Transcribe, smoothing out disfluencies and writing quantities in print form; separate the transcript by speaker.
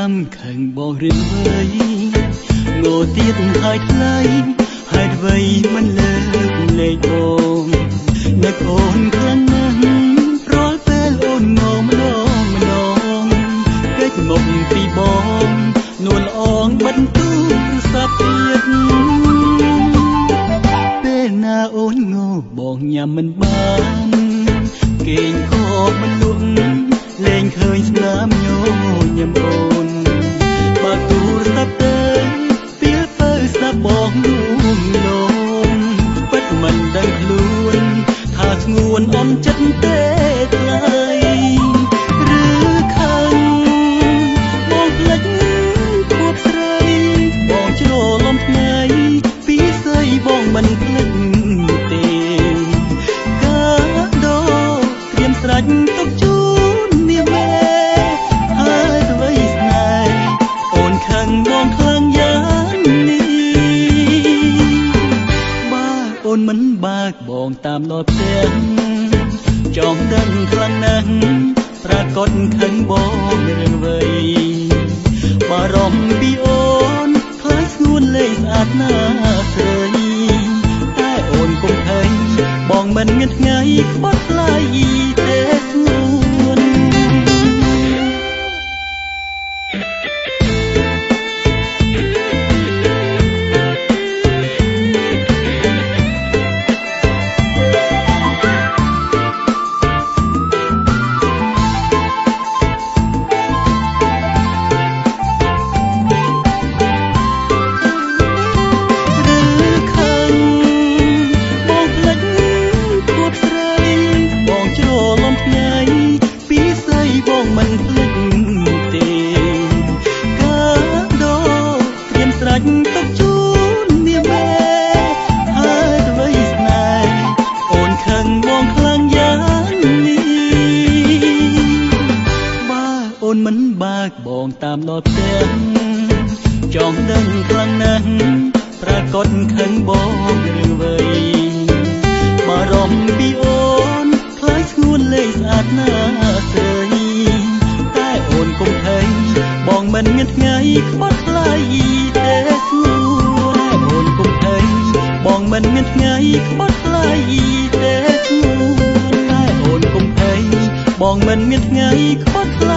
Speaker 1: ចាំខឹងបងឬហើយងោទៀតហើយថ្លៃហើយអ្វីមិនលើកលែងបងនឹកអូនខ្លាំងណាស់រាល់ពេលអូនងម្ដងកិច្ចមកពីបងនួនអងបិទទូរស័ព្ទទៀតពេលណាអូនងោបងញ៉ាំមិនបានគេងក៏មិនលក់លែងឃើញស្នាមញញឹមអូនបើទូរស័ព្ទទៅពេលទៅស្ដាប់បងរួមលងពិតមិនដឹងខ្លួនថាស្ងួនអន់ចិត្តទេថ្លៃឬខឹងបងភ្លេចខួបស្រីបងច្រឡំថ្ងៃពីស្អីបងមិនភ្លេចទេកាដូត្រៀមស្រេចទុកជូននាងមេហើយអ្វីស្នេហ៍អូនខឹងបងខ្លាំងយ៉ាងនេះបើអូនមិនបើកបងតាមដល់ផ្ទះចង់ដឹងខ្លាំងណាស់ប្រកបខឹងបងរឿងអ្វីបារម្ភពីអូនខ្លាចស្ងួនលេងស្អាតណាស់ស្រីតែអូនកុំភ័យបងមិនមានថ្ងៃខ្បត់ថ្លៃទេស្ងួនមិនភ្លេចទេកាដូត្រៀមស្រេចទុកជូននាងមេហើយអ្វីស្នេហ៍អូនខឹងបងខ្លាំងយ៉ាងនេះបើអូនមិនបើកបងតាមដល់ផ្ទះចង់ដឹងខ្លាំងណាស់ប្រកបខឹងបងរឿងអ្វីបារម្ភពីអូនខ្លាចស្ងួនលេងស្អាតណាស់ស្រីអូនកុំភ័យបងមិនមានថ្ងៃខ្បត់ថ្លៃទេស្ងួនអូនកុំភ័យបងមិនមានថ្ងៃខ្បត់ថ្លៃទេស្ងួនតែអូនកុំភ័យបងមិនមានថ្ងៃខ្បត់ថ្លៃ